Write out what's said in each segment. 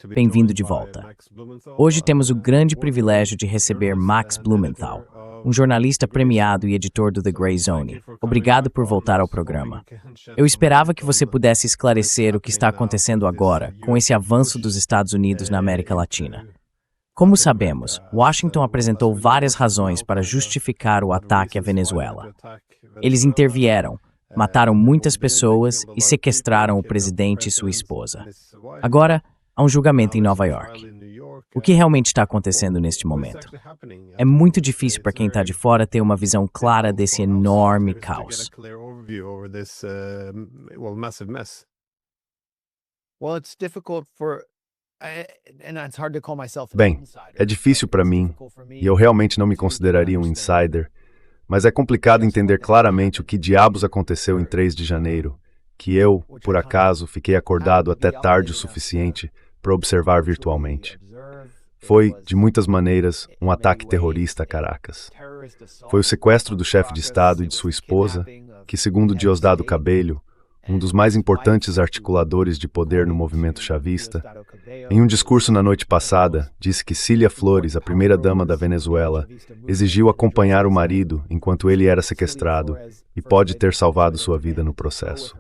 Bem-vindo de volta. Hoje temos o grande privilégio de receber Max Blumenthal, um jornalista premiado e editor do The Grey Zone. Obrigado por voltar ao programa. Eu esperava que você pudesse esclarecer o que está acontecendo agora com esse avanço dos Estados Unidos na América Latina. Como sabemos, Washington apresentou várias razões para justificar o ataque à Venezuela. Eles intervieram, mataram muitas pessoas e sequestraram o presidente e sua esposa. Agora, há um julgamento em Nova York. O que realmente está acontecendo neste momento? É muito difícil para quem está de fora ter uma visão clara desse enorme caos. Bem, é difícil para mim, e eu realmente não me consideraria um insider, mas é complicado entender claramente o que diabos aconteceu em 3 de janeiro, que eu, por acaso, fiquei acordado até tarde o suficiente para observar virtualmente. Foi, de muitas maneiras, um ataque terrorista a Caracas. Foi o sequestro do chefe de Estado e de sua esposa, que, segundo Diosdado Cabello, um dos mais importantes articuladores de poder no movimento chavista, em um discurso na noite passada, disse que Cília Flores, a primeira-dama da Venezuela, exigiu acompanhar o marido enquanto ele era sequestrado e pode ter salvado sua vida no processo.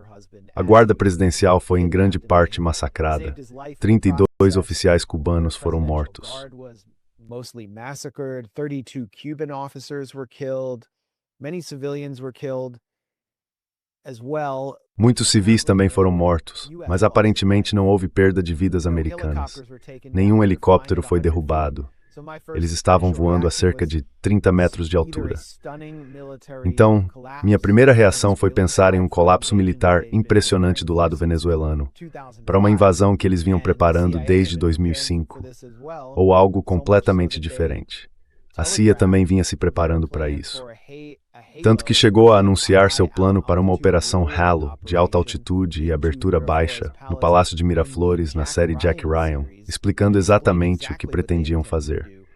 A guarda presidencial foi em grande parte massacrada. 32 oficiais cubanos foram mortos. Muitos civis também foram mortos, mas aparentemente não houve perda de vidas americanas. Nenhum helicóptero foi derrubado. Eles estavam voando a cerca de 30 metros de altura. Então, minha primeira reação foi pensar em um colapso militar impressionante do lado venezuelano, para uma invasão que eles vinham preparando desde 2005, ou algo completamente diferente. A CIA também vinha se preparando para isso. Tanto que chegou a anunciar seu plano para uma operação Halo, de alta altitude e abertura baixa, no Palácio de Miraflores, na série Jack Ryan, explicando exatamente o que pretendiam fazer.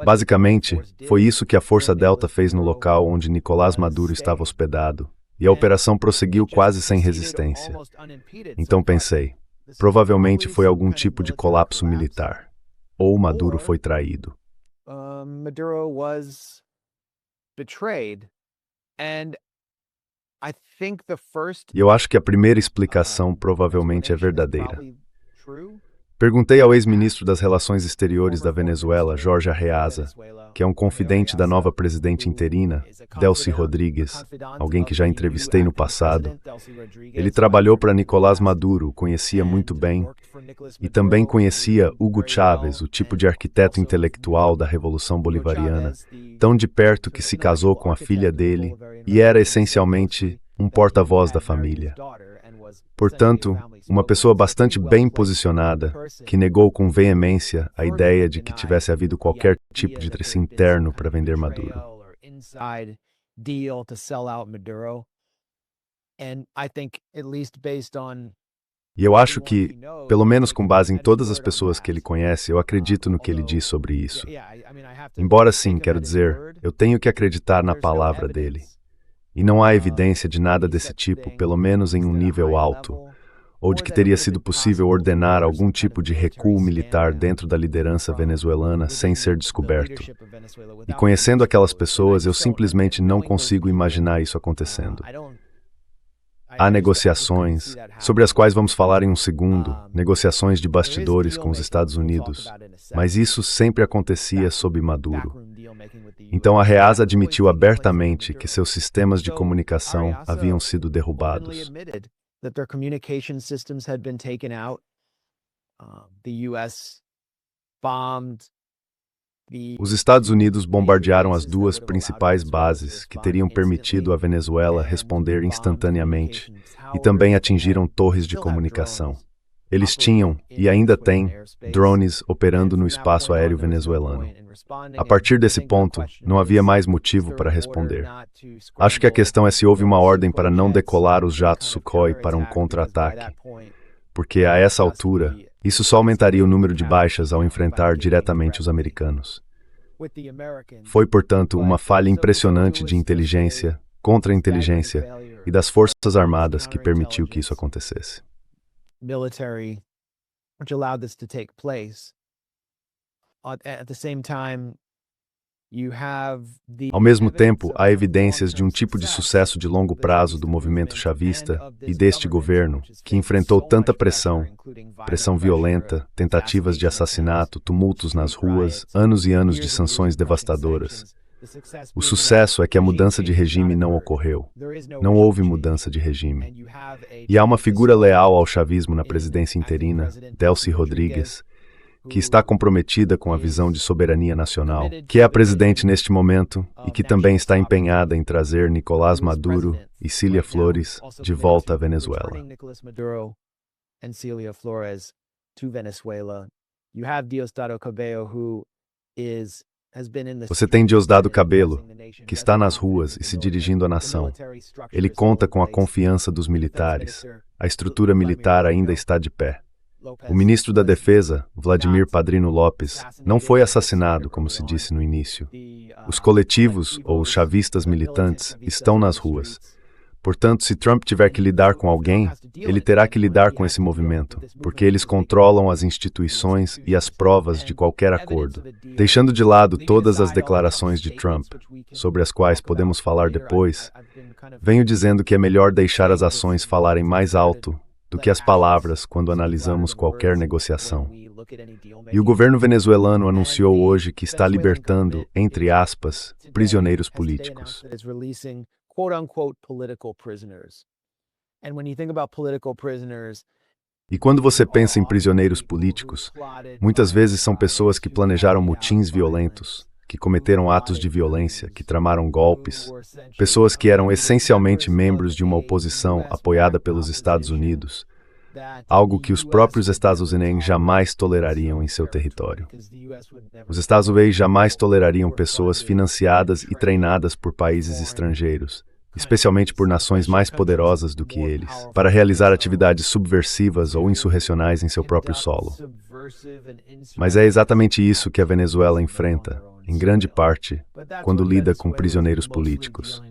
Basicamente, foi isso que a Força Delta fez no local onde Nicolás Maduro estava hospedado, e a operação prosseguiu quase sem resistência. Então pensei, provavelmente foi algum tipo de colapso militar, ou Maduro foi traído. Maduro was betrayed. E eu acho que a primeira explicação provavelmente é verdadeira. Perguntei ao ex-ministro das Relações Exteriores da Venezuela, Jorge Arreaza, que é um confidente da nova presidente interina, Delcy Rodrigues, alguém que já entrevistei no passado. Ele trabalhou para Nicolás Maduro, o conhecia muito bem, e também conhecia Hugo Chávez, o tipo de arquiteto intelectual da Revolução Bolivariana, tão de perto que se casou com a filha dele e era essencialmente um porta-voz da família. Portanto, uma pessoa bastante bem posicionada, que negou com veemência a ideia de que tivesse havido qualquer tipo de interesse interno para vender Maduro. E eu acho que, pelo menos com base em todas as pessoas que ele conhece, eu acredito no que ele diz sobre isso. Embora sim, quero dizer, eu tenho que acreditar na palavra dele. E não há evidência de nada desse tipo, pelo menos em um nível alto, ou de que teria sido possível ordenar algum tipo de recuo militar dentro da liderança venezuelana sem ser descoberto. E conhecendo aquelas pessoas, eu simplesmente não consigo imaginar isso acontecendo. Há negociações, sobre as quais vamos falar em um segundo, negociações de bastidores com os Estados Unidos, mas isso sempre acontecia sob Maduro. Então Arreaza admitiu abertamente que seus sistemas de comunicação haviam sido derrubados. Os Estados Unidos bombardearam as 2 principais bases que teriam permitido à Venezuela responder instantaneamente e também atingiram torres de comunicação. Eles tinham, e ainda têm, drones operando no espaço aéreo venezuelano. A partir desse ponto, não havia mais motivo para responder. Acho que a questão é se houve uma ordem para não decolar os jatos Sukhoi para um contra-ataque, porque a essa altura, isso só aumentaria o número de baixas ao enfrentar diretamente os americanos. Foi, portanto, uma falha impressionante de inteligência, contra-inteligência e das Forças Armadas que permitiu que isso acontecesse. military, which allowed this to take place. At the same time, Ao mesmo tempo, há evidências de um tipo de sucesso de longo prazo do movimento chavista e deste governo, que enfrentou tanta pressão, pressão violenta, tentativas de assassinato, tumultos nas ruas, anos e anos de sanções devastadoras. O sucesso é que a mudança de regime não ocorreu. Não houve mudança de regime. E há uma figura leal ao chavismo na presidência interina, Delcy Rodrigues, que está comprometida com a visão de soberania nacional, que é a presidente neste momento e que também está empenhada em trazer Nicolás Maduro e Cilia Flores de volta à Venezuela. Você tem Diosdado Cabello, que está nas ruas e se dirigindo à nação. Ele conta com a confiança dos militares. A estrutura militar ainda está de pé. O ministro da Defesa, Vladimir Padrino Lopes, não foi assassinado, como se disse no início. Os coletivos, ou os chavistas militantes, estão nas ruas. Portanto, se Trump tiver que lidar com alguém, ele terá que lidar com esse movimento, porque eles controlam as instituições e as provas de qualquer acordo. Deixando de lado todas as declarações de Trump, sobre as quais podemos falar depois, venho dizendo que é melhor deixar as ações falarem mais alto do que as palavras quando analisamos qualquer negociação. E o governo venezuelano anunciou hoje que está libertando, entre aspas, prisioneiros políticos. E quando você pensa em prisioneiros políticos, muitas vezes são pessoas que planejaram motins violentos, que cometeram atos de violência, que tramaram golpes, pessoas que eram essencialmente membros de uma oposição apoiada pelos Estados Unidos, algo que os próprios Estados Unidos jamais tolerariam em seu território. Os Estados Unidos jamais tolerariam pessoas financiadas e treinadas por países estrangeiros, especialmente por nações mais poderosas do que eles, para realizar atividades subversivas ou insurrecionais em seu próprio solo. Mas é exatamente isso que a Venezuela enfrenta, em grande parte, quando lida com prisioneiros políticos.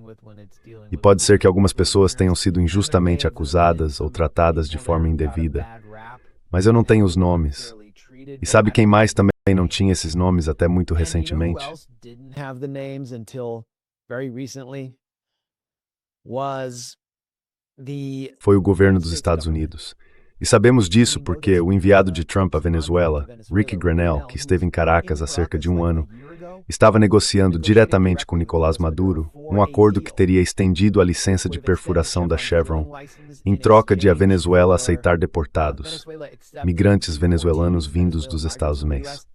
E pode ser que algumas pessoas tenham sido injustamente acusadas ou tratadas de forma indevida, mas eu não tenho os nomes. E sabe quem mais também não tinha esses nomes até muito recentemente? Foi o governo dos Estados Unidos. E sabemos disso porque o enviado de Trump à Venezuela, Rick Grenell, que esteve em Caracas há cerca de um ano, estava negociando diretamente com Nicolás Maduro um acordo que teria estendido a licença de perfuração da Chevron, em troca de a Venezuela aceitar deportados, migrantes venezuelanos vindos dos Estados Unidos.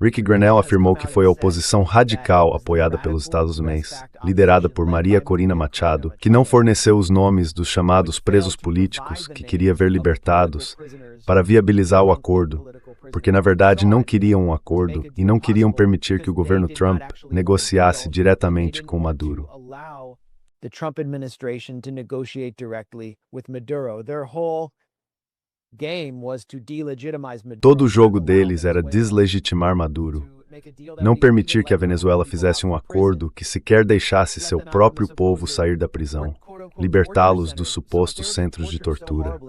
Rick Grenell afirmou que foi a oposição radical apoiada pelos Estados Unidos, liderada por Maria Corina Machado, que não forneceu os nomes dos chamados presos políticos que queria ver libertados para viabilizar o acordo, porque na verdade não queriam um acordo e não queriam permitir que o governo Trump negociasse diretamente com Maduro. Todo o jogo deles era deslegitimar Maduro, não permitir que a Venezuela fizesse um acordo que sequer deixasse seu próprio povo sair da prisão, libertá-los dos supostos centros de tortura.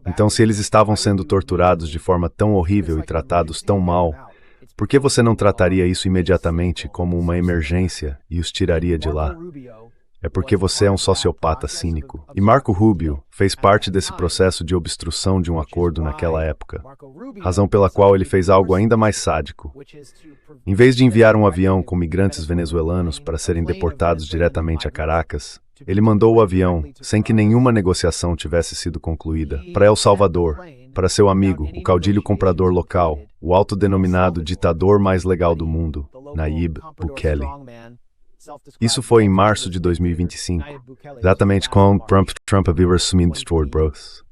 Então, se eles estavam sendo torturados de forma tão horrível e tratados tão mal, por que você não trataria isso imediatamente como uma emergência e os tiraria de lá? É porque você é um sociopata cínico. E Marco Rubio fez parte desse processo de obstrução de um acordo naquela época, razão pela qual ele fez algo ainda mais sádico. Em vez de enviar um avião com migrantes venezuelanos para serem deportados diretamente a Caracas, ele mandou o avião, sem que nenhuma negociação tivesse sido concluída, para El Salvador, para seu amigo, o caudilho comprador local, o autodenominado ditador mais legal do mundo, Nayib Bukele. Isso foi em março de 2025, exatamente quando Trump havia assumido Stuart Bros.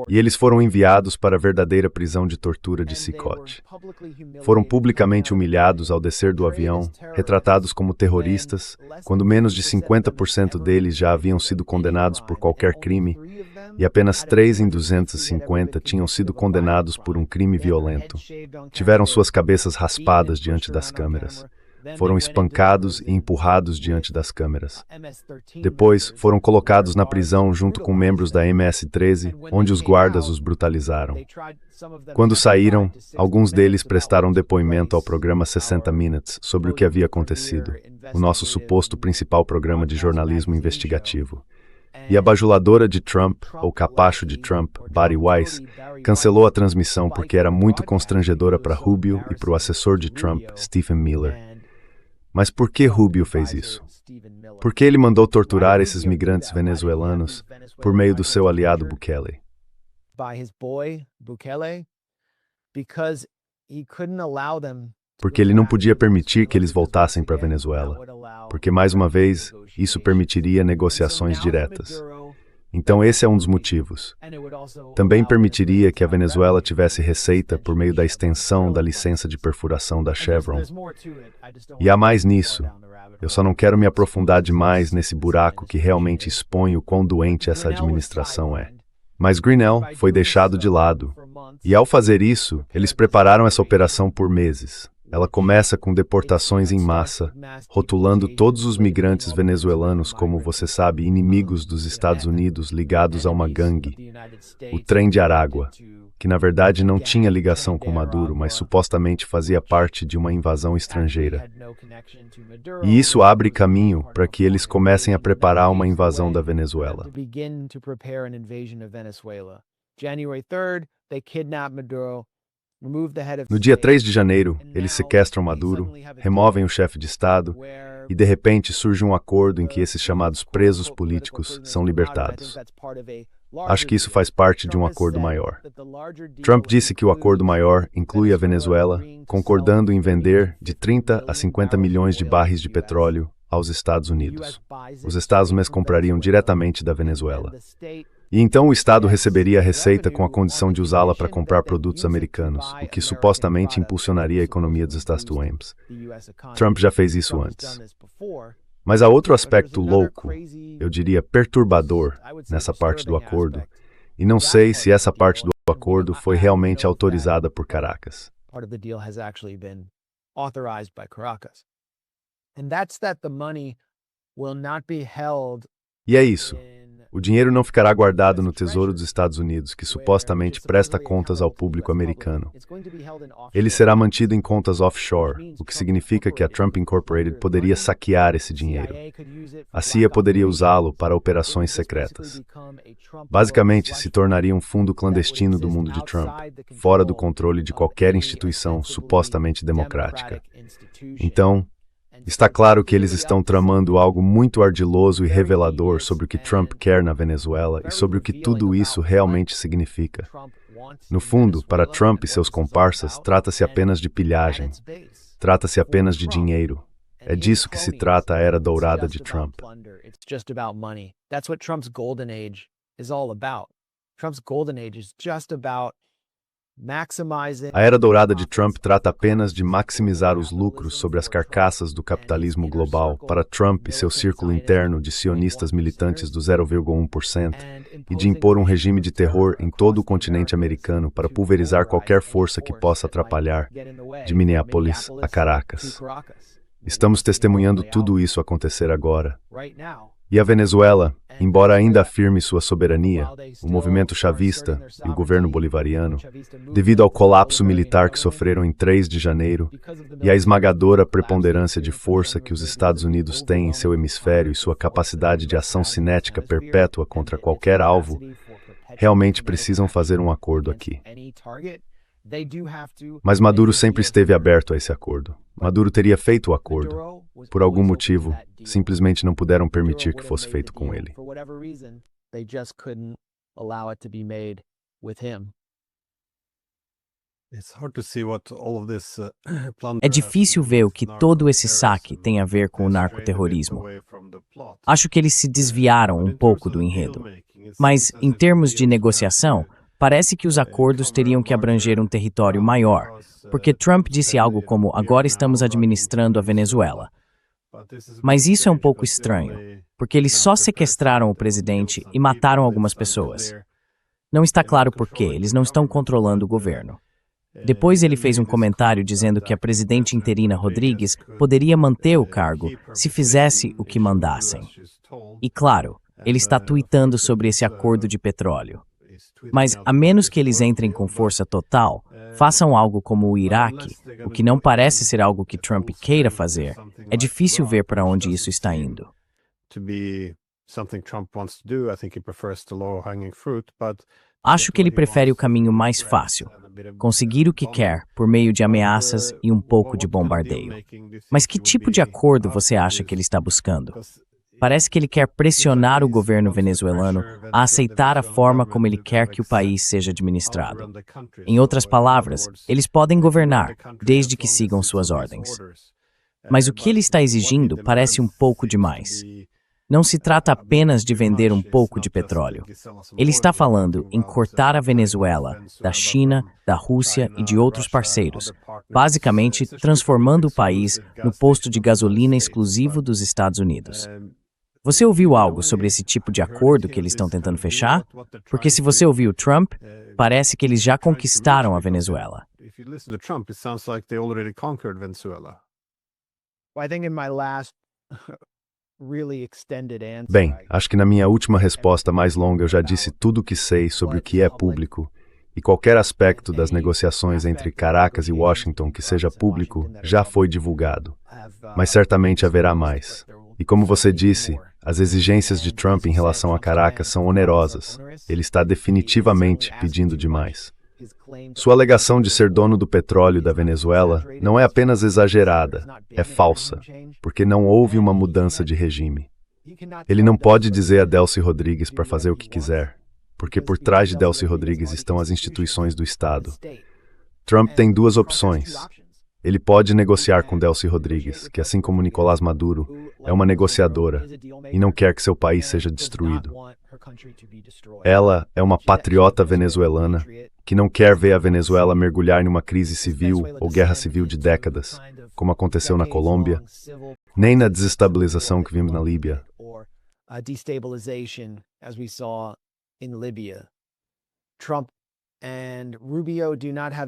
E eles foram enviados para a verdadeira prisão de tortura de Sicote. Foram publicamente humilhados ao descer do avião, retratados como terroristas, quando menos de 50% deles já haviam sido condenados por qualquer crime, e apenas 3 em 250 tinham sido condenados por um crime violento. Tiveram suas cabeças raspadas diante das câmeras. foram espancados e empurrados diante das câmeras. Depois, foram colocados na prisão junto com membros da MS-13, onde os guardas os brutalizaram. Quando saíram, alguns deles prestaram depoimento ao programa 60 Minutes sobre o que havia acontecido, o nosso suposto principal programa de jornalismo investigativo. E a bajuladora de Trump, ou capacho de Trump, Bari Weiss, cancelou a transmissão porque era muito constrangedora para Rubio e para o assessor de Trump, Stephen Miller. Mas por que Rubio fez isso? Por que ele mandou torturar esses migrantes venezuelanos por meio do seu aliado Bukele? Porque ele não podia permitir que eles voltassem para a Venezuela. Porque, mais uma vez, isso permitiria negociações diretas. Então esse é um dos motivos. Também permitiria que a Venezuela tivesse receita por meio da extensão da licença de perfuração da Chevron. E há mais nisso. Eu só não quero me aprofundar demais nesse buraco que realmente expõe o quão doente essa administração é. Mas Grenell foi deixado de lado. E ao fazer isso, eles prepararam essa operação por meses. Ela começa com deportações em massa, rotulando todos os migrantes venezuelanos como, você sabe, inimigos dos Estados Unidos ligados a uma gangue, o Trem de Aragua, que na verdade não tinha ligação com Maduro, mas supostamente fazia parte de uma invasão estrangeira. E isso abre caminho para que eles comecem a preparar uma invasão da Venezuela. No dia 3 de janeiro, eles sequestram Maduro, removem o chefe de Estado e, de repente, surge um acordo em que esses chamados presos políticos são libertados. Acho que isso faz parte de um acordo maior. Trump disse que o acordo maior inclui a Venezuela, concordando em vender de 30 a 50 milhões de barris de petróleo aos Estados Unidos. Os Estados Unidos comprariam diretamente da Venezuela. E então o Estado receberia a receita com a condição de usá-la para comprar produtos americanos, o que supostamente impulsionaria a economia dos Estados Unidos. Trump já fez isso antes. Mas há outro aspecto louco, eu diria perturbador, nessa parte do acordo, e não sei se essa parte do acordo foi realmente autorizada por Caracas. E é isso. O dinheiro não ficará guardado no Tesouro dos Estados Unidos, que supostamente presta contas ao público americano. Ele será mantido em contas offshore, o que significa que a Trump Incorporated poderia saquear esse dinheiro. A CIA poderia usá-lo para operações secretas. Basicamente, se tornaria um fundo clandestino do mundo de Trump, fora do controle de qualquer instituição supostamente democrática. Então, está claro que eles estão tramando algo muito ardiloso e revelador sobre o que Trump quer na Venezuela e sobre o que tudo isso realmente significa. No fundo, para Trump e seus comparsas, trata-se apenas de pilhagem. Trata-se apenas de dinheiro. É disso que se trata a era dourada de Trump. A era dourada de Trump trata apenas de maximizar os lucros sobre as carcaças do capitalismo global para Trump e seu círculo interno de sionistas militantes do 0,1% e de impor um regime de terror em todo o continente americano para pulverizar qualquer força que possa atrapalhar, de Minneapolis a Caracas. Estamos testemunhando tudo isso acontecer agora. E a Venezuela, embora ainda afirme sua soberania, o movimento chavista e o governo bolivariano, devido ao colapso militar que sofreram em 3 de janeiro e à esmagadora preponderância de força que os Estados Unidos têm em seu hemisfério e sua capacidade de ação cinética perpétua contra qualquer alvo, realmente precisam fazer um acordo aqui. Mas Maduro sempre esteve aberto a esse acordo. Maduro teria feito o acordo. Por algum motivo, simplesmente não puderam permitir que fosse feito com ele. É difícil ver o que todo esse saque tem a ver com o narcoterrorismo. Acho que eles se desviaram um pouco do enredo. Mas, em termos de negociação, parece que os acordos teriam que abranger um território maior, porque Trump disse algo como agora estamos administrando a Venezuela. Mas isso é um pouco estranho, porque eles só sequestraram o presidente e mataram algumas pessoas. Não está claro por quê, eles não estão controlando o governo. Depois ele fez um comentário dizendo que a presidente interina Rodrigues poderia manter o cargo se fizesse o que mandassem. E claro, ele está tuitando sobre esse acordo de petróleo. Mas, a menos que eles entrem com força total, façam algo como o Iraque, o que não parece ser algo que Trump queira fazer, é difícil ver para onde isso está indo. Acho que ele prefere o caminho mais fácil, conseguir o que quer por meio de ameaças e um pouco de bombardeio. Mas que tipo de acordo você acha que ele está buscando? Parece que ele quer pressionar o governo venezuelano a aceitar a forma como ele quer que o país seja administrado. Em outras palavras, eles podem governar, desde que sigam suas ordens. Mas o que ele está exigindo parece um pouco demais. Não se trata apenas de vender um pouco de petróleo. Ele está falando em cortar a Venezuela da China, da Rússia e de outros parceiros, basicamente transformando o país no posto de gasolina exclusivo dos Estados Unidos. Você ouviu algo sobre esse tipo de acordo que eles estão tentando fechar? Porque se você ouviu Trump, parece que eles já conquistaram a Venezuela. Bem, acho que na minha última resposta mais longa eu já disse tudo o que sei sobre o que é público, e qualquer aspecto das negociações entre Caracas e Washington que seja público já foi divulgado. Mas certamente haverá mais. E como você disse, as exigências de Trump em relação a Caracas são onerosas. Ele está definitivamente pedindo demais. Sua alegação de ser dono do petróleo da Venezuela não é apenas exagerada, é falsa, porque não houve uma mudança de regime. Ele não pode dizer a Delcy Rodrigues para fazer o que quiser, porque por trás de Delcy Rodrigues estão as instituições do Estado. Trump tem duas opções. Ele pode negociar com Delcy Rodrigues, que assim como Nicolás Maduro, é uma negociadora e não quer que seu país seja destruído. Ela é uma patriota venezuelana que não quer ver a Venezuela mergulhar em uma crise civil ou guerra civil de décadas, como aconteceu na Colômbia, nem na desestabilização que vimos na Líbia.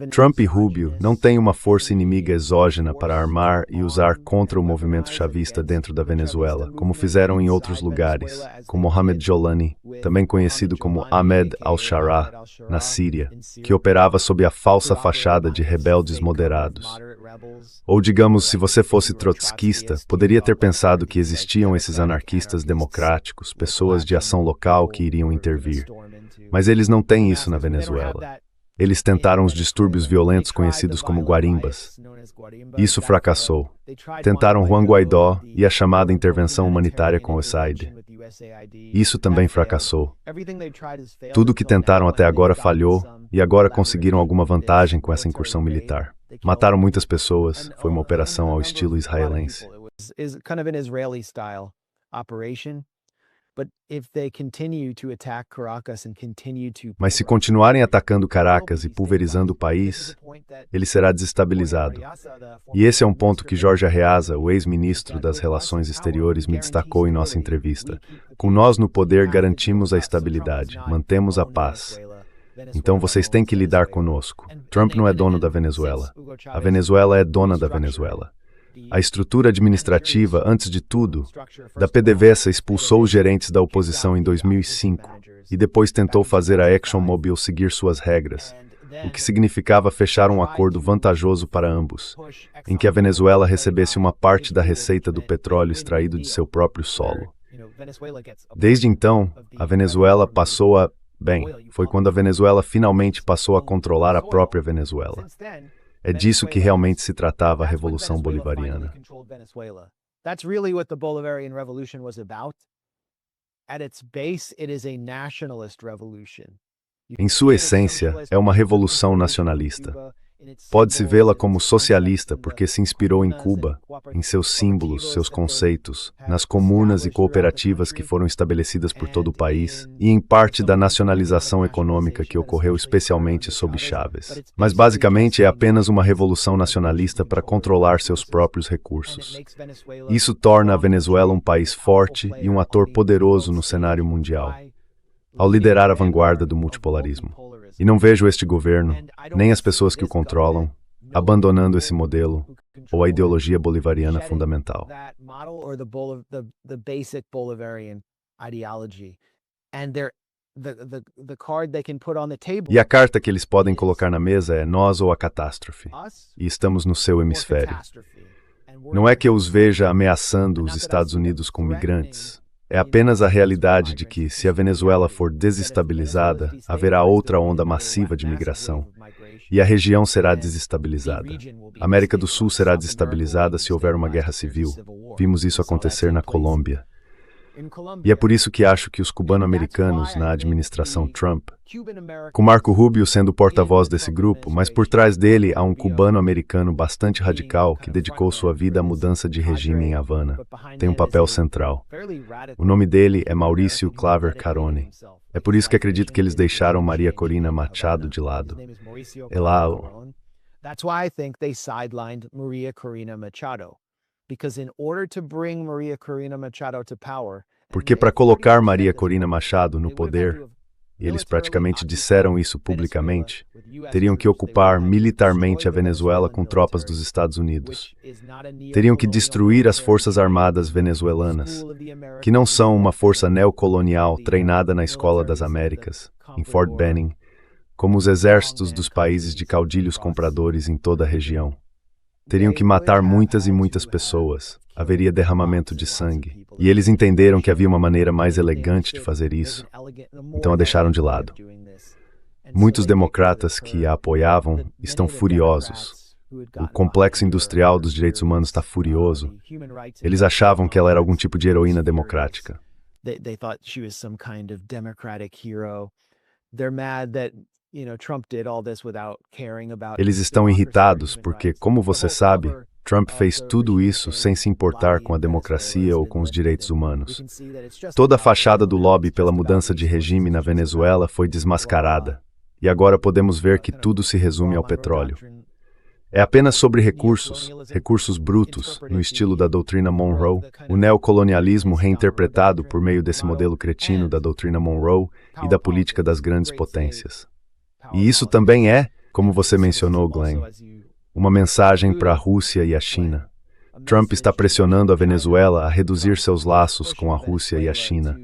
Trump e Rubio não têm uma força inimiga exógena para armar e usar contra o movimento chavista dentro da Venezuela, como fizeram em outros lugares, com Mohamed Jolani, também conhecido como Ahmed al-Sharaa, na Síria, que operava sob a falsa fachada de rebeldes moderados. Ou digamos, se você fosse trotskista, poderia ter pensado que existiam esses anarquistas democráticos, pessoas de ação local que iriam intervir. Mas eles não têm isso na Venezuela. Eles tentaram os distúrbios violentos conhecidos como guarimbas. Isso fracassou. Tentaram Juan Guaidó e a chamada intervenção humanitária com o USAID. Isso também fracassou. Tudo o que tentaram até agora falhou e agora conseguiram alguma vantagem com essa incursão militar. Mataram muitas pessoas, foi uma operação ao estilo israelense. Mas se continuarem atacando Caracas e pulverizando o país, ele será desestabilizado. E esse é um ponto que Jorge Arreaza, o ex-ministro das Relações Exteriores, me destacou em nossa entrevista. Com nós no poder, garantimos a estabilidade, mantemos a paz. Então vocês têm que lidar conosco. Trump não é dono da Venezuela. A Venezuela é dona da Venezuela. A estrutura administrativa, antes de tudo, da PDVSA expulsou os gerentes da oposição em 2005 e depois tentou fazer a ExxonMobil seguir suas regras, o que significava fechar um acordo vantajoso para ambos, em que a Venezuela recebesse uma parte da receita do petróleo extraído de seu próprio solo. Desde então, a Venezuela passou a... Bem, foi quando a Venezuela finalmente passou a controlar a própria Venezuela. É disso que realmente se tratava a Revolução Bolivariana. Em sua essência, é uma revolução nacionalista. Pode-se vê-la como socialista porque se inspirou em Cuba, em seus símbolos, seus conceitos, nas comunas e cooperativas que foram estabelecidas por todo o país, e em parte da nacionalização econômica que ocorreu especialmente sob Chávez. Mas basicamente é apenas uma revolução nacionalista para controlar seus próprios recursos. Isso torna a Venezuela um país forte e um ator poderoso no cenário mundial, ao liderar a vanguarda do multipolarismo. E não vejo este governo, nem as pessoas que o controlam, abandonando esse modelo ou a ideologia bolivariana fundamental. E a carta que eles podem colocar na mesa é nós ou a catástrofe. E estamos no seu hemisfério. Não é que eu os veja ameaçando os Estados Unidos com migrantes. É apenas a realidade de que, se a Venezuela for desestabilizada, haverá outra onda massiva de migração. E a região será desestabilizada. A América do Sul será desestabilizada se houver uma guerra civil. Vimos isso acontecer na Colômbia. E é por isso que acho que os cubano-americanos na administração Trump, com Marco Rubio sendo o porta-voz desse grupo, mas por trás dele há um cubano-americano bastante radical que dedicou sua vida à mudança de regime em Havana, tem um papel central. O nome dele é Mauricio Claver Carone. É por isso que acredito que eles deixaram Maria Corina Machado de lado. É lá o... That's why I think they sidelined Maria Corina Machado. Because in order to bring Maria Corina Machado to power, porque para colocar Maria Corina Machado no poder, e eles praticamente disseram isso publicamente, teriam que ocupar militarmente a Venezuela com tropas dos Estados Unidos. Teriam que destruir as forças armadas venezuelanas, que não são uma força neocolonial treinada na Escola das Américas, em Fort Benning, como os exércitos dos países de caudilhos compradores em toda a região. Teriam que matar muitas e muitas pessoas, haveria derramamento de sangue, e eles entenderam que havia uma maneira mais elegante de fazer isso, então a deixaram de lado. Muitos democratas que a apoiavam estão furiosos. O complexo industrial dos direitos humanos está furioso. Eles achavam que ela era algum tipo de heroína democrática. Eles estão irritados porque, como você sabe, Trump fez tudo isso sem se importar com a democracia ou com os direitos humanos. Toda a fachada do lobby pela mudança de regime na Venezuela foi desmascarada, e agora podemos ver que tudo se resume ao petróleo. É apenas sobre recursos, recursos brutos, no estilo da doutrina Monroe, o neocolonialismo reinterpretado por meio desse modelo cretino da doutrina Monroe e da política das grandes potências. E isso também é, como você mencionou, Glenn, uma mensagem para a Rússia e a China. Trump está pressionando a Venezuela a reduzir seus laços com a Rússia e a China.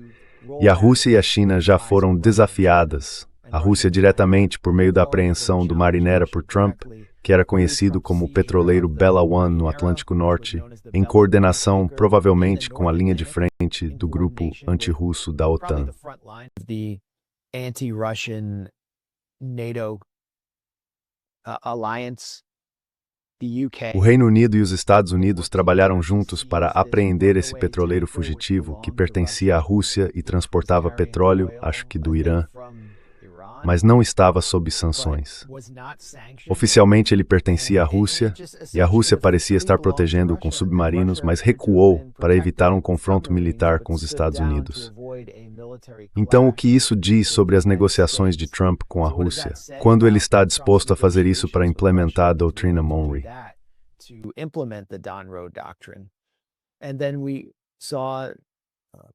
E a Rússia e a China já foram desafiadas. A Rússia diretamente por meio da apreensão do Marinera por Trump, que era conhecido como o petroleiro Bella One no Atlântico Norte, em coordenação provavelmente com a linha de frente do grupo antirrusso da OTAN. O Reino Unido e os Estados Unidos trabalharam juntos para apreender esse petroleiro fugitivo que pertencia à Rússia e transportava petróleo, acho que do Irã, mas não estava sob sanções. Oficialmente ele pertencia à Rússia, e a Rússia parecia estar protegendo-o com submarinos, mas recuou para evitar um confronto militar com os Estados Unidos. Então, o que isso diz sobre as negociações de Trump com a Rússia, quando ele está disposto a fazer isso para implementar a doutrina Monroe?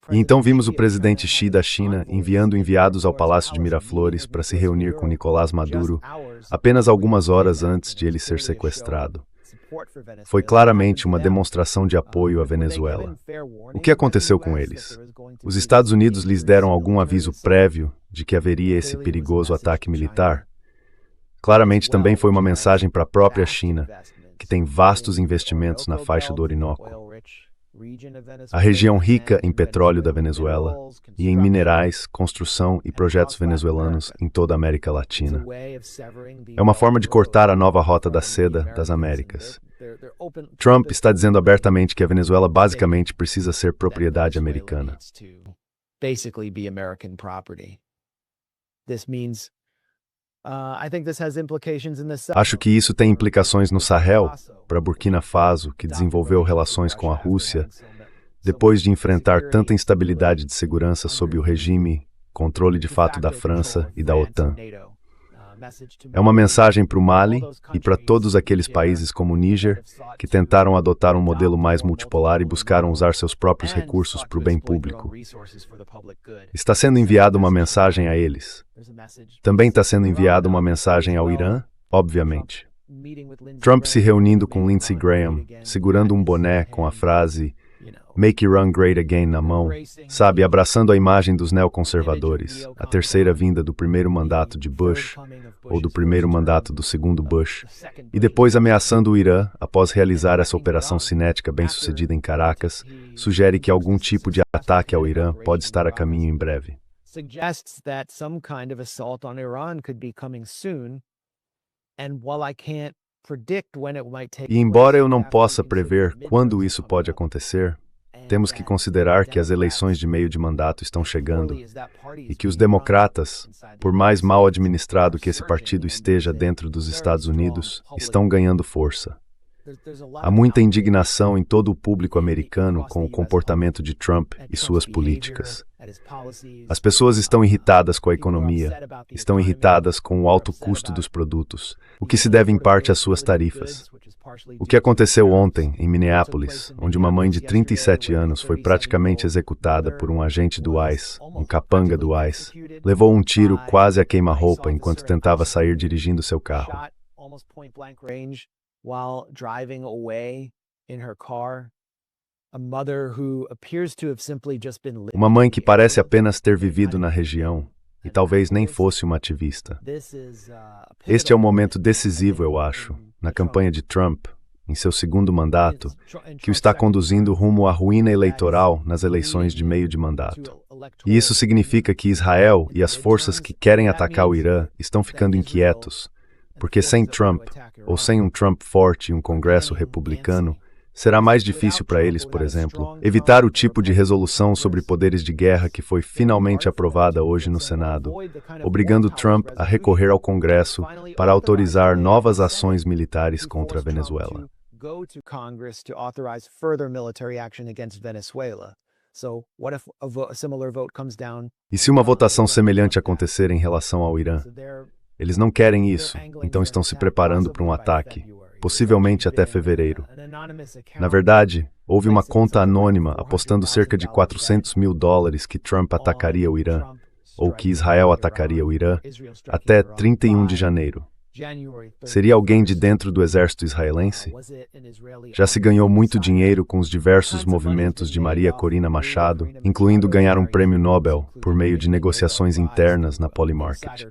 E então vimos o presidente Xi da China enviando enviados ao Palácio de Miraflores para se reunir com Nicolás Maduro apenas algumas horas antes de ele ser sequestrado. Foi claramente uma demonstração de apoio à Venezuela. O que aconteceu com eles? Os Estados Unidos lhes deram algum aviso prévio de que haveria esse perigoso ataque militar? Claramente também foi uma mensagem para a própria China, que tem vastos investimentos na faixa do Orinoco. A região rica em petróleo da Venezuela e em minerais, construção e projetos venezuelanos em toda a América Latina. É uma forma de cortar a nova rota da seda das Américas. Trump está dizendo abertamente que a Venezuela basicamente precisa ser propriedade americana. Acho que isso tem implicações no Sahel, para Burkina Faso, que desenvolveu relações com a Rússia, depois de enfrentar tanta instabilidade de segurança sob o regime, controle de fato da França e da OTAN. É uma mensagem para o Mali e para todos aqueles países como o Níger, que tentaram adotar um modelo mais multipolar e buscaram usar seus próprios recursos para o bem público. Está sendo enviada uma mensagem a eles. Também está sendo enviada uma mensagem ao Irã, obviamente. Trump se reunindo com Lindsey Graham, segurando um boné com a frase "Make Iran Great Again" na mão, sabe, abraçando a imagem dos neoconservadores, a terceira vinda do primeiro mandato de Bush, ou do primeiro mandato do segundo Bush, e depois ameaçando o Irã após realizar essa operação cinética bem-sucedida em Caracas, sugere que algum tipo de ataque ao Irã pode estar a caminho em breve. Suggests that some kind of assault on Iran could be coming soon. And while I can't predict when it might take E embora eu não possa prever quando isso pode acontecer, temos que considerar que as eleições de meio de mandato estão chegando e que os democratas, por mais mal administrado que esse partido esteja dentro dos Estados Unidos, estão ganhando força. Há muita indignação em todo o público americano com o comportamento de Trump e suas políticas. As pessoas estão irritadas com a economia, estão irritadas com o alto custo dos produtos, o que se deve em parte às suas tarifas. O que aconteceu ontem, em Minneapolis, onde uma mãe de 37 anos foi praticamente executada por um agente do ICE, um capanga do ICE, levou um tiro quase a queima-roupa enquanto tentava sair dirigindo seu carro. While driving away in her car, a mother who appears to have simply just been living. Uma mãe que parece apenas ter vivido na região e talvez nem fosse uma ativista. Este é um momento decisivo, eu acho, na campanha de Trump, em seu segundo mandato, que o está conduzindo rumo à ruína eleitoral nas eleições de meio de mandato. E isso significa que Israel e as forças que querem atacar o Irã estão ficando inquietos, porque sem Trump, ou sem um Trump forte e um Congresso republicano, será mais difícil para eles, por exemplo, evitar o tipo de resolução sobre poderes de guerra que foi finalmente aprovada hoje no Senado, obrigando Trump a recorrer ao Congresso para autorizar novas ações militares contra a Venezuela. E se uma votação semelhante acontecer em relação ao Irã? Eles não querem isso, então estão se preparando para um ataque, possivelmente até fevereiro. Na verdade, houve uma conta anônima apostando cerca de $400 mil que Trump atacaria o Irã, ou que Israel atacaria o Irã, até 31 de janeiro. Seria alguém de dentro do exército israelense? Já se ganhou muito dinheiro com os diversos movimentos de Maria Corina Machado, incluindo ganhar um prêmio Nobel por meio de negociações internas na Polymarket.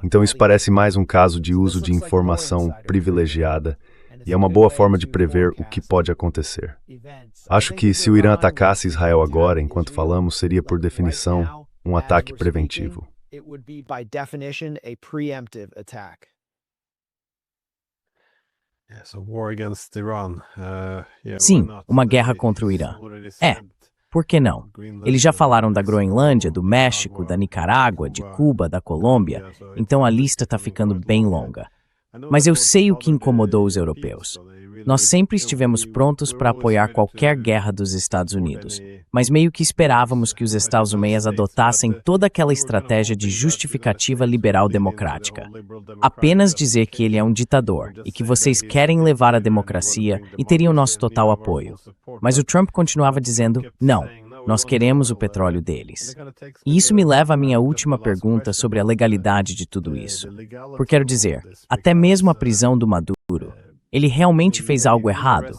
Então isso parece mais um caso de uso de informação privilegiada e é uma boa forma de prever o que pode acontecer. Acho que se o Irã atacasse Israel agora, enquanto falamos, seria por definição um ataque preventivo. Sim, uma guerra contra o Irã. Por que não? Eles já falaram da Groenlândia, do México, da Nicarágua, de Cuba, da Colômbia, então a lista está ficando bem longa. Mas eu sei o que incomodou os europeus. Nós sempre estivemos prontos para apoiar qualquer guerra dos Estados Unidos, mas meio que esperávamos que os Estados Unidos adotassem toda aquela estratégia de justificativa liberal democrática. Apenas dizer que ele é um ditador e que vocês querem levar a democracia e teriam nosso total apoio. Mas o Trump continuava dizendo, não, nós queremos o petróleo deles. E isso me leva à minha última pergunta sobre a legalidade de tudo isso. Por quero dizer, até mesmo a prisão do Maduro, ele realmente fez algo errado?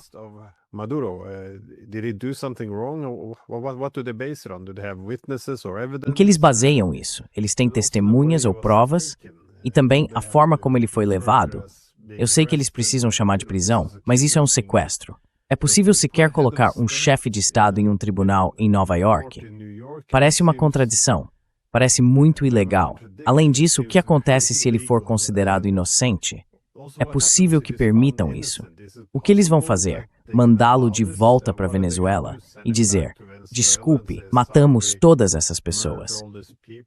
Em que eles baseiam isso? Eles têm testemunhas ou provas? E também a forma como ele foi levado? Eu sei que eles precisam chamar de prisão, mas isso é um sequestro. É possível sequer colocar um chefe de Estado em um tribunal em Nova York? Parece uma contradição. Parece muito ilegal. Além disso, o que acontece se ele for considerado inocente? É possível que permitam isso. O que eles vão fazer? Mandá-lo de volta para a Venezuela e dizer, desculpe, matamos todas essas pessoas.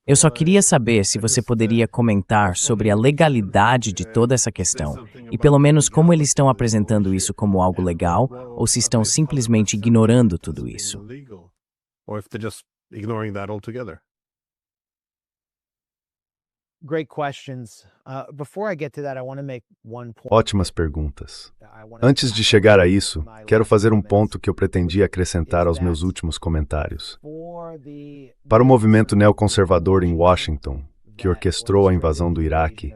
Eu só queria saber se você poderia comentar sobre a legalidade de toda essa questão e pelo menos como eles estão apresentando isso como algo legal ou se estão simplesmente ignorando tudo isso. Great questions. Before I get to that, I want to make one point. Ótimas perguntas. Antes de chegar a isso, quero fazer um ponto que eu pretendia acrescentar aos meus últimos comentários. Para o movimento neoconservador em Washington, que orquestrou a invasão do Iraque,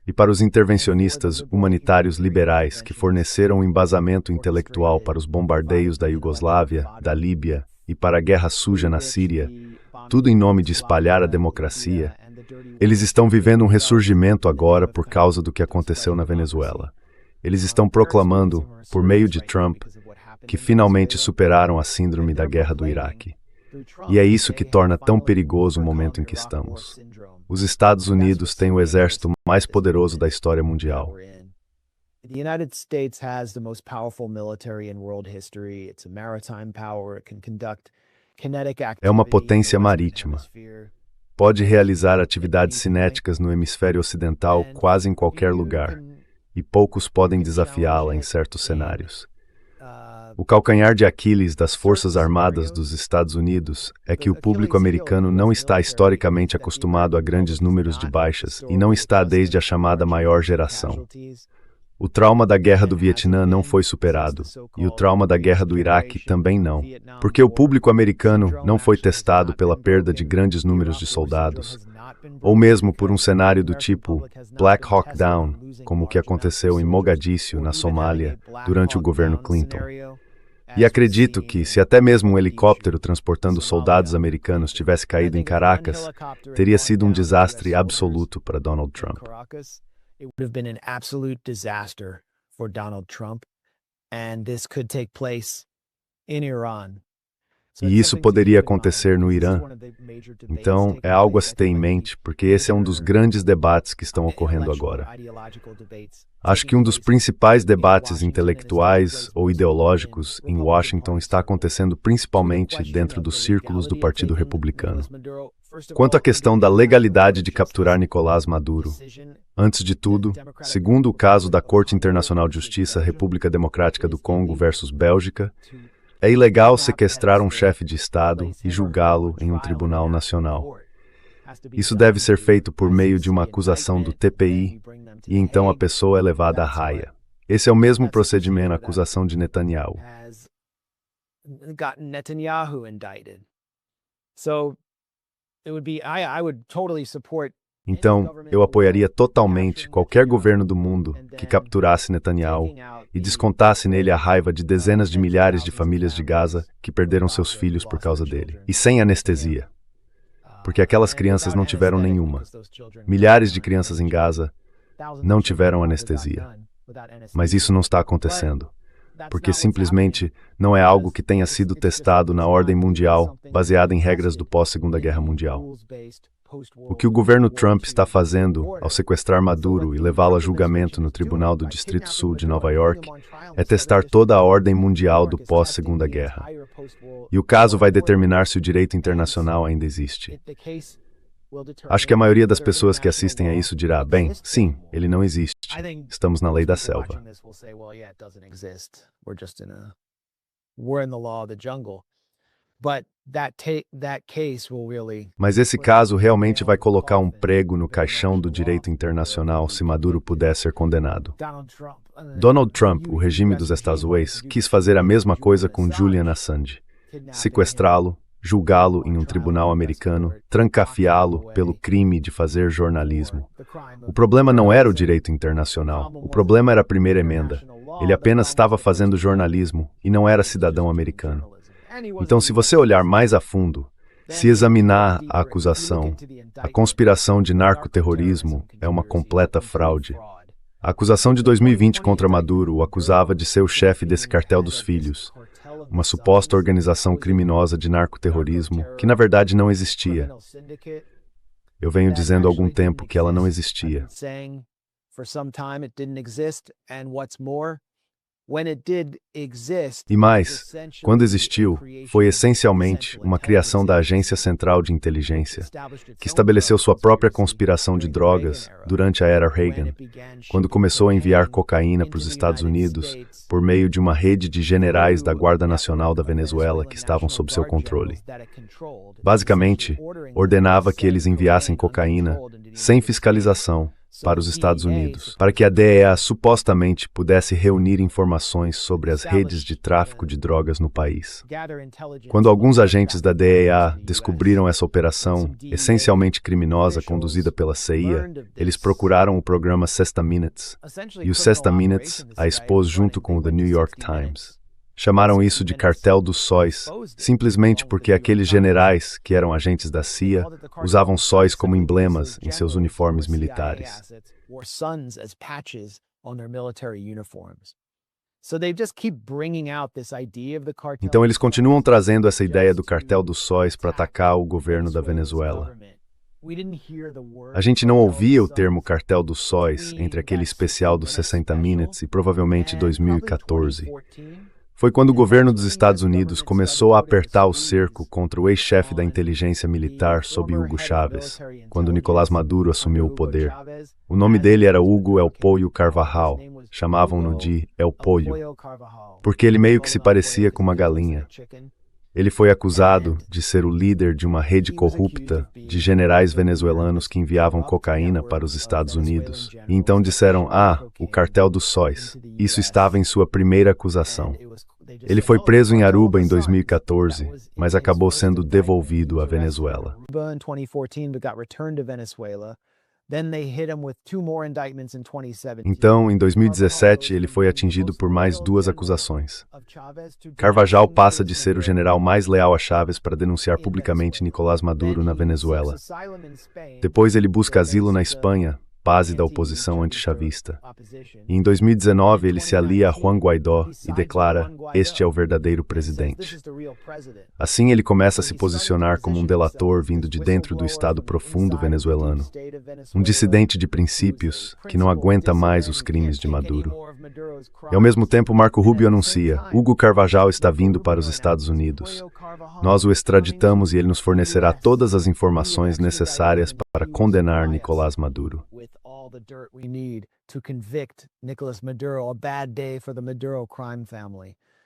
e para os intervencionistas humanitários liberais que forneceram um embasamento intelectual para os bombardeios da Iugoslávia, da Líbia e para a guerra suja na Síria, tudo em nome de espalhar a democracia, eles estão vivendo um ressurgimento agora por causa do que aconteceu na Venezuela. Eles estão proclamando, por meio de Trump, que finalmente superaram a síndrome da guerra do Iraque. E é isso que torna tão perigoso o momento em que estamos. Os Estados Unidos têm o exército mais poderoso da história mundial. The United States has the most powerful military in world history. It's a maritime power. It can conduct kinetic activity. É uma potência marítima. Pode realizar atividades cinéticas no hemisfério ocidental quase em qualquer lugar, e poucos podem desafiá-la em certos cenários. O calcanhar de Aquiles das Forças Armadas dos Estados Unidos é que o público americano não está historicamente acostumado a grandes números de baixas e não está desde a chamada maior geração. O trauma da Guerra do Vietnã não foi superado, e o trauma da Guerra do Iraque também não, porque o público americano não foi testado pela perda de grandes números de soldados, ou mesmo por um cenário do tipo Black Hawk Down, como o que aconteceu em Mogadíscio, na Somália, durante o governo Clinton. E acredito que, se até mesmo um helicóptero transportando soldados americanos tivesse caído em Caracas, teria sido um desastre absoluto para Donald Trump. It would have been an absolute disaster for Donald Trump, and this could take place in Iran. E isso poderia acontecer no Irã. Então, é algo a se ter em mente, porque esse é um dos grandes debates que estão ocorrendo agora. Acho que um dos principais debates intelectuais ou ideológicos em Washington está acontecendo principalmente dentro dos círculos do Partido Republicano. Quanto à questão da legalidade de capturar Nicolás Maduro, antes de tudo, segundo o caso da Corte Internacional de Justiça República Democrática do Congo versus Bélgica, é ilegal sequestrar um chefe de Estado e julgá-lo em um tribunal nacional. Isso deve ser feito por meio de uma acusação do TPI, e então a pessoa é levada à raia. Esse é o mesmo procedimento na acusação de Netanyahu. Então, eu apoiaria totalmente qualquer governo do mundo que capturasse Netanyahu e descontasse nele a raiva de dezenas de milhares de famílias de Gaza que perderam seus filhos por causa dele. E sem anestesia. Porque aquelas crianças não tiveram nenhuma. Milhares de crianças em Gaza não tiveram anestesia. Mas isso não está acontecendo. Porque simplesmente não é algo que tenha sido testado na ordem mundial, baseado em regras do pós-Segunda Guerra Mundial. O que o governo Trump está fazendo ao sequestrar Maduro e levá-lo a julgamento no Tribunal do Distrito Sul de Nova York é testar toda a ordem mundial do pós-Segunda Guerra. E o caso vai determinar se o direito internacional ainda existe. Acho que a maioria das pessoas que assistem a isso dirá, bem, sim, ele não existe. Estamos na lei da selva. Mas esse caso realmente vai colocar um prego no caixão do direito internacional se Maduro puder ser condenado. Donald Trump, o regime dos Estados Unidos, quis fazer a mesma coisa com Julian Assange. Sequestrá-lo, julgá-lo em um tribunal americano, trancafiá-lo pelo crime de fazer jornalismo. O problema não era o direito internacional, o problema era a primeira emenda. Ele apenas estava fazendo jornalismo e não era cidadão americano. Então, se você olhar mais a fundo, se examinar a acusação, a conspiração de narcoterrorismo é uma completa fraude. A acusação de 2020 contra Maduro o acusava de ser o chefe desse cartel dos filhos, uma suposta organização criminosa de narcoterrorismo que na verdade não existia. Eu venho dizendo há algum tempo que ela não existia. E mais, quando existiu, foi essencialmente uma criação da Agência Central de Inteligência, que estabeleceu sua própria conspiração de drogas durante a era Reagan, quando começou a enviar cocaína para os Estados Unidos por meio de uma rede de generais da Guarda Nacional da Venezuela que estavam sob seu controle. Basicamente, ordenava que eles enviassem cocaína sem fiscalização para os Estados Unidos, para que a DEA supostamente pudesse reunir informações sobre as redes de tráfico de drogas no país. Quando alguns agentes da DEA descobriram essa operação, essencialmente criminosa conduzida pela CIA, eles procuraram o programa 60 Minutes, e o 60 Minutes a expôs junto com o The New York Times. Chamaram isso de cartel dos sóis, simplesmente porque aqueles generais, que eram agentes da CIA, usavam sóis como emblemas em seus uniformes militares. Então eles continuam trazendo essa ideia do cartel dos sóis para atacar o governo da Venezuela. A gente não ouvia o termo cartel dos sóis entre aquele especial dos 60 Minutes e provavelmente 2014. Foi quando o governo dos Estados Unidos começou a apertar o cerco contra o ex-chefe da inteligência militar sob Hugo Chávez, quando Nicolás Maduro assumiu o poder. O nome dele era Hugo El Pollo Carvajal, chamavam-no de El Pollo, porque ele meio que se parecia com uma galinha. Ele foi acusado de ser o líder de uma rede corrupta de generais venezuelanos que enviavam cocaína para os Estados Unidos. E então disseram, o cartel dos sóis. Isso estava em sua primeira acusação. Ele foi preso em Aruba em 2014, mas acabou sendo devolvido à Venezuela. Então, em 2017, ele foi atingido por mais 2 acusações. Carvajal passa de ser o general mais leal a Chávez para denunciar publicamente Nicolás Maduro na Venezuela. Depois ele busca asilo na Espanha, base da oposição antichavista. E em 2019 ele se alia a Juan Guaidó e declara: "Este é o verdadeiro presidente". Assim ele começa a se posicionar como um delator vindo de dentro do estado profundo venezuelano. Um dissidente de princípios que não aguenta mais os crimes de Maduro. E ao mesmo tempo Marco Rubio anuncia: "Hugo Carvajal está vindo para os Estados Unidos. Nós o extraditamos e ele nos fornecerá todas as informações necessárias para condenar Nicolás Maduro".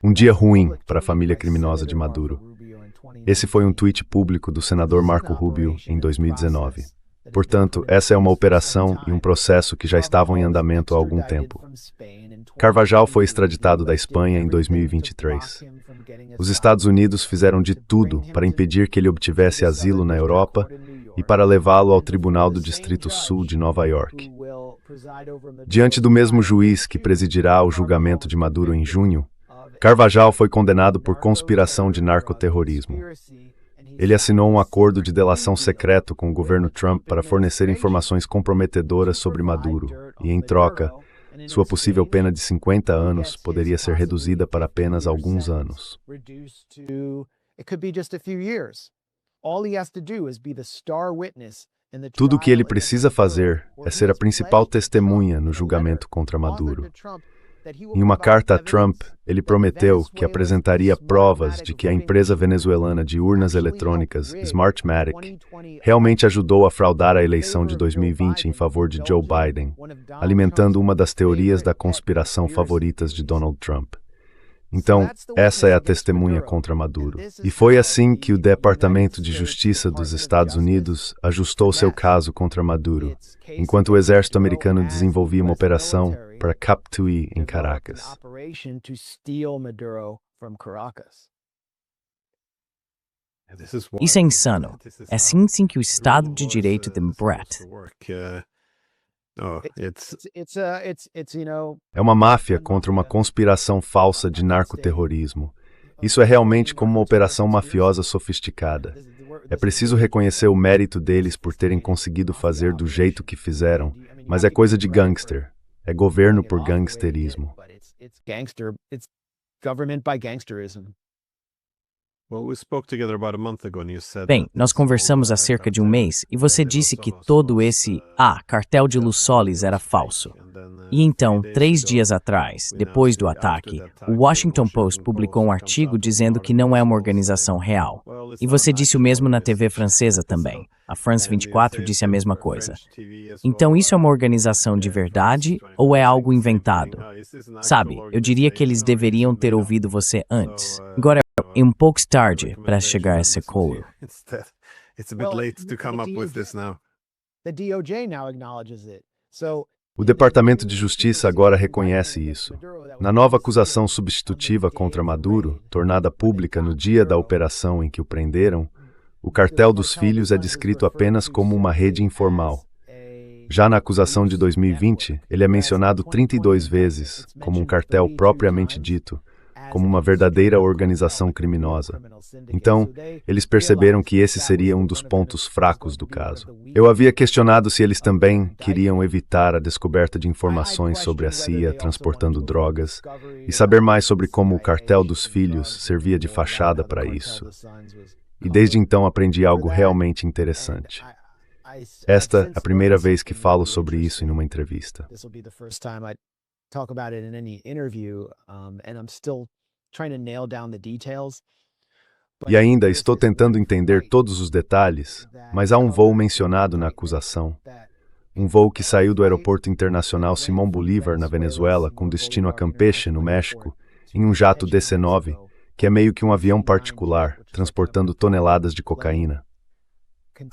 Um dia ruim para a família criminosa de Maduro. Esse foi um tweet público do senador Marco Rubio em 2019. Portanto, essa é uma operação e um processo que já estavam em andamento há algum tempo. Carvajal foi extraditado da Espanha em 2023. Os Estados Unidos fizeram de tudo para impedir que ele obtivesse asilo na Europa e para levá-lo ao Tribunal do Distrito Sul de Nova York. Diante do mesmo juiz que presidirá o julgamento de Maduro em junho, Carvajal foi condenado por conspiração de narcoterrorismo. Ele assinou um acordo de delação secreto com o governo Trump para fornecer informações comprometedoras sobre Maduro e, em troca, sua possível pena de 50 anos poderia ser reduzida para apenas alguns anos. Tudo o que ele precisa fazer é ser a principal testemunha no julgamento contra Maduro. Em uma carta a Trump, ele prometeu que apresentaria provas de que a empresa venezuelana de urnas eletrônicas Smartmatic realmente ajudou a fraudar a eleição de 2020 em favor de Joe Biden, alimentando uma das teorias da conspiração favoritas de Donald Trump. Então, essa é a testemunha contra Maduro. E foi assim que o Departamento de Justiça dos Estados Unidos ajustou seu caso contra Maduro, enquanto o exército americano desenvolvia uma operação para capturar em Caracas. Isso é insano. É assim que o Estado de Direito democrata. É uma máfia contra uma conspiração falsa de narcoterrorismo. Isso é realmente como uma operação mafiosa sofisticada. É preciso reconhecer o mérito deles por terem conseguido fazer do jeito que fizeram, mas é coisa de gangster. É governo por gangsterismo. Bem, nós conversamos há cerca de um mês e você disse que todo esse cartel de Luz Solis era falso. E então, 3 dias atrás, depois do ataque, o Washington Post publicou um artigo dizendo que não é uma organização real. E você disse o mesmo na TV francesa também. A France 24 disse a mesma coisa. Então isso é uma organização de verdade ou é algo inventado? Sabe, eu diria que eles deveriam ter ouvido você antes. Agora é um pouco tarde para chegar a esse coro. O Departamento de Justiça agora reconhece isso. Na nova acusação substitutiva contra Maduro, tornada pública no dia da operação em que o prenderam, o Cartel dos Filhos é descrito apenas como uma rede informal. Já na acusação de 2020, ele é mencionado 32 vezes como um cartel propriamente dito, como uma verdadeira organização criminosa. Então, eles perceberam que esse seria um dos pontos fracos do caso. Eu havia questionado se eles também queriam evitar a descoberta de informações sobre a CIA transportando drogas e saber mais sobre como o Cartel dos Filhos servia de fachada para isso. E desde então aprendi algo realmente interessante. Esta é a primeira vez que falo sobre isso em uma entrevista. E ainda estou tentando entender todos os detalhes, mas há um voo mencionado na acusação. Um voo que saiu do Aeroporto Internacional Simón Bolívar, na Venezuela, com destino a Campeche, no México, em um jato DC-9, que é meio que um avião particular, transportando toneladas de cocaína.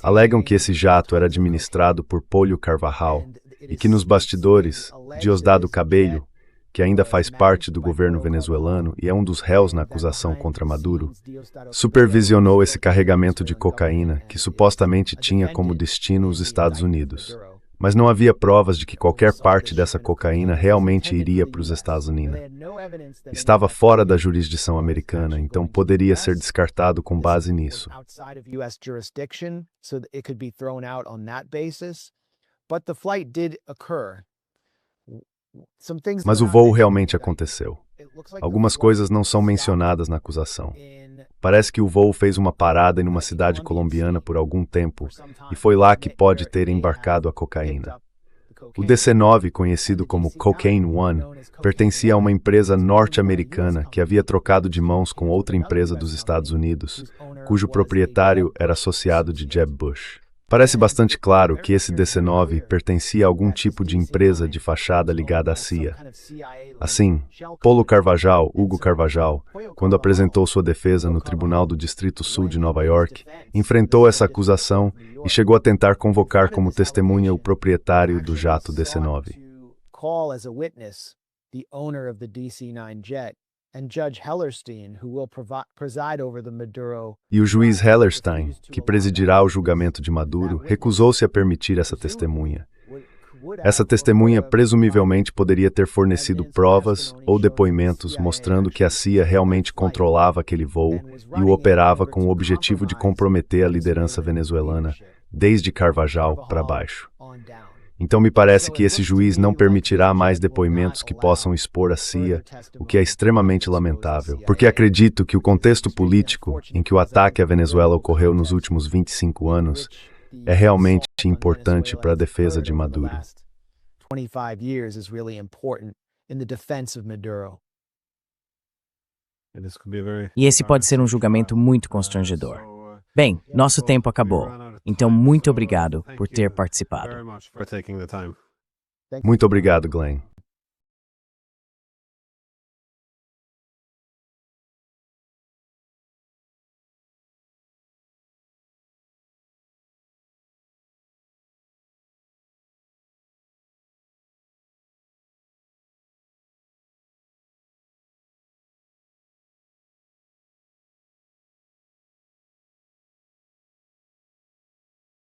Alegam que esse jato era administrado por Pólio Carvajal e que nos bastidores, Diosdado Cabello, que ainda faz parte do governo venezuelano e é um dos réus na acusação contra Maduro, supervisionou esse carregamento de cocaína que supostamente tinha como destino os Estados Unidos. Mas não havia provas de que qualquer parte dessa cocaína realmente iria para os Estados Unidos. Estava fora da jurisdição americana, então poderia ser descartado com base nisso. Mas o voo realmente aconteceu. Algumas coisas não são mencionadas na acusação. Parece que o voo fez uma parada em uma cidade colombiana por algum tempo, e foi lá que pode ter embarcado a cocaína. O DC-9, conhecido como Cocaine One, pertencia a uma empresa norte-americana que havia trocado de mãos com outra empresa dos Estados Unidos, cujo proprietário era associado de Jeb Bush. Parece bastante claro que esse DC-9 pertencia a algum tipo de empresa de fachada ligada à CIA. Assim, Pólio Carvajal, Hugo Carvajal, quando apresentou sua defesa no Tribunal do Distrito Sul de Nova York, enfrentou essa acusação e chegou a tentar convocar como testemunha o proprietário do jato DC-9. E o juiz Hellerstein, que presidirá o julgamento de Maduro, recusou-se a permitir essa testemunha. Essa testemunha presumivelmente poderia ter fornecido provas ou depoimentos mostrando que a CIA realmente controlava aquele voo e o operava com o objetivo de comprometer a liderança venezuelana, desde Carvajal para baixo. Então me parece que esse juiz não permitirá mais depoimentos que possam expor a CIA, o que é extremamente lamentável, porque acredito que o contexto político em que o ataque à Venezuela ocorreu nos últimos 25 anos é realmente importante para a defesa de Maduro. E esse pode ser um julgamento muito constrangedor. Bem, nosso tempo acabou. Então, muito obrigado por ter participado. Muito obrigado, Glenn.